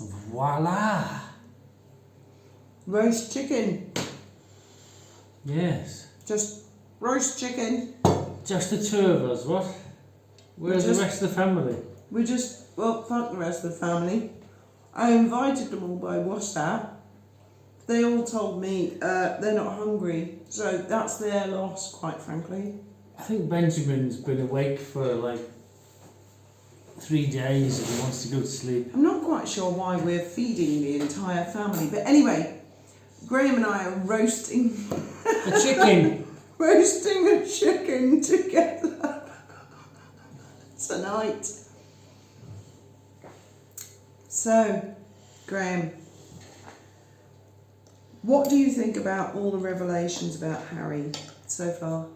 Voila! Roast chicken. Yes. Just roast chicken. Just the two of us, what? Where's the rest of the family? Well, fuck the rest of the family. I invited them all by WhatsApp. They all told me they're not hungry, so that's their loss, quite frankly. I think Benjamin's been awake for like 3 days and he wants to go to sleep. I'm not quite sure why we're feeding the entire family, but anyway, Graham and I are roasting A chicken! roasting a chicken together tonight. So, Graham, what do you think about all the revelations about Harry so far?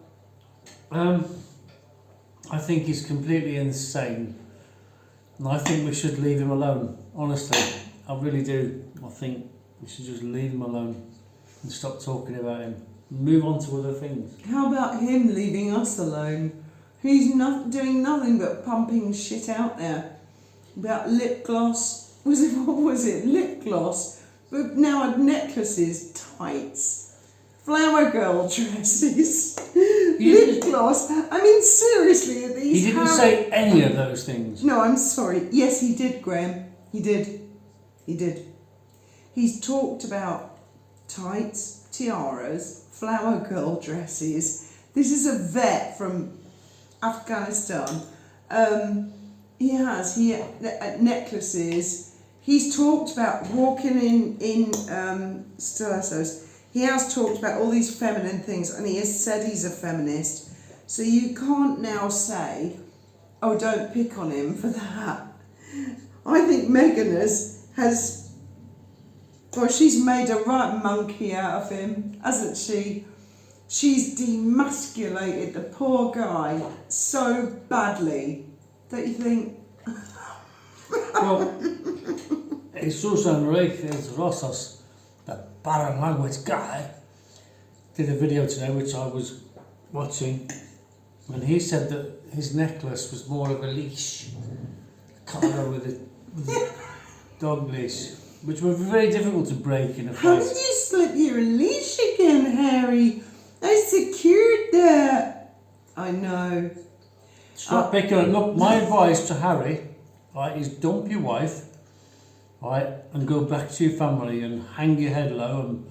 I think he's completely insane. And I think we should leave him alone. Honestly, I really do. I think we should just leave him alone and stop talking about him. Move on to other things. How about him leaving us alone? He's not doing nothing but pumping shit out there about lip gloss. What was it? Lip gloss. But now necklaces, tights, flower girl dresses, lip gloss. I mean, seriously, these. He didn't say any of those things. No, I'm sorry. Yes, he did, Graham. He did. He did. He's talked about tights, tiaras, flower girl dresses. This is a vet from Afghanistan. He has necklaces. He's talked about walking in stilettos. He has talked about all these feminine things, and he has said he's a feminist. So you can't now say, "Oh, don't pick on him for that." I think Meghan has. Well, she's made a right monkey out of him, hasn't she? She's demasculated the poor guy so badly. Don't you think? Well, Jesus Enriquez Rosas, the barren language guy, did a video today which I was watching, and he said that his necklace was more of a leash, collar with a dog leash, which would be very difficult to break in a How fight. did you slip your leash again, Harry? I secured that. I know. Stop picking on. Look, my advice to Harry, right, is dump your wife, right, and go back to your family and hang your head low and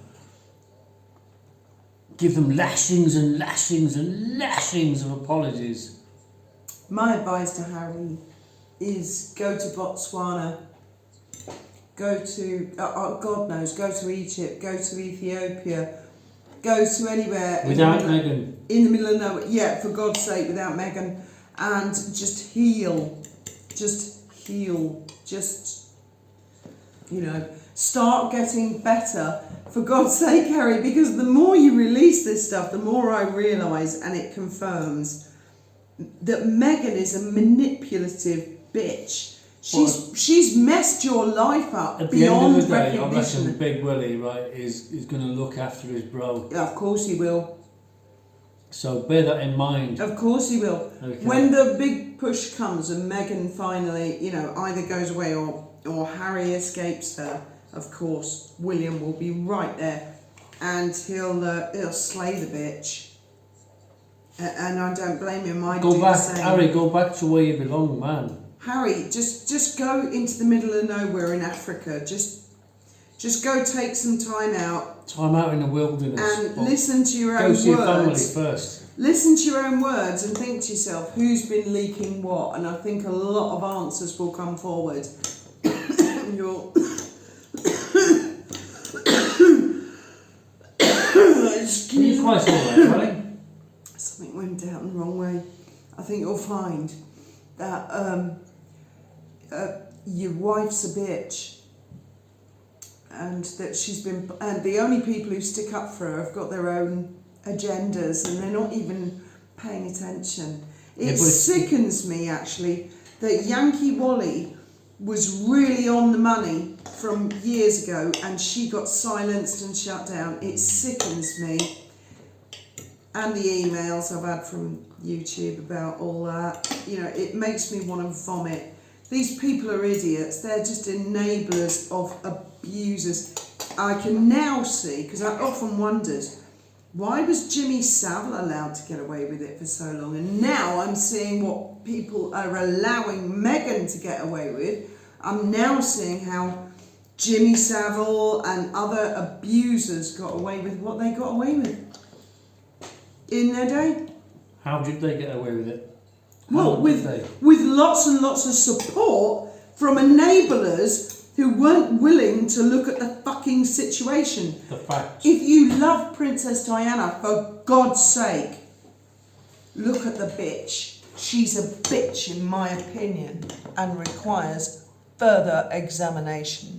give them lashings and lashings and lashings of apologies. My advice to Harry is go to Botswana, go to, God knows, go to Egypt, go to Ethiopia, go to anywhere. Without Meghan. In the middle of nowhere, yeah, for God's sake, without Meghan, and just heal, start getting better, for God's sake, Harry, because the more you release this stuff, the more I realise, and it confirms, that Meghan is a manipulative bitch. She's messed your life up At the beyond end of the day, I recognition. reckon Big Willie, right, is going to look after his bro. Yeah, of course he will. So bear that in mind. Of course he will. Okay. When the big push comes and Meghan finally, either goes away or Harry escapes her, of course, William will be right there, and he'll slay the bitch. And I don't blame him. I Go do back, the same. Harry, go back to where you belong, man. Harry, just go into the middle of nowhere in Africa. Just go take some time out Time out in the wilderness. and but listen to your go own see your family words. first. Listen to your own words and think to yourself, who's been leaking what? And I think a lot of answers will come forward. Excuse me. Right? Something went down the wrong way. I think you'll find that your wife's a bitch, and that and the only people who stick up for her have got their own agendas, and they're not even paying attention. It sickens me, actually, that Yankee Wally was really on the money from years ago, and she got silenced and shut down. It sickens me. And the emails I've had from YouTube about all that, it makes me want to vomit. These people are idiots. They're just enablers of abusers. I can now see, because I often wondered, why was Jimmy Savile allowed to get away with it for so long? And now I'm seeing what people are allowing Meghan to get away with. I'm now seeing how Jimmy Savile and other abusers got away with what they got away with in their day. How did they get away with it? Well, with lots and lots of support from enablers who weren't willing to look at the fucking situation. The facts. If you love Princess Diana, for God's sake, look at the bitch. She's a bitch, in my opinion, and requires further examination.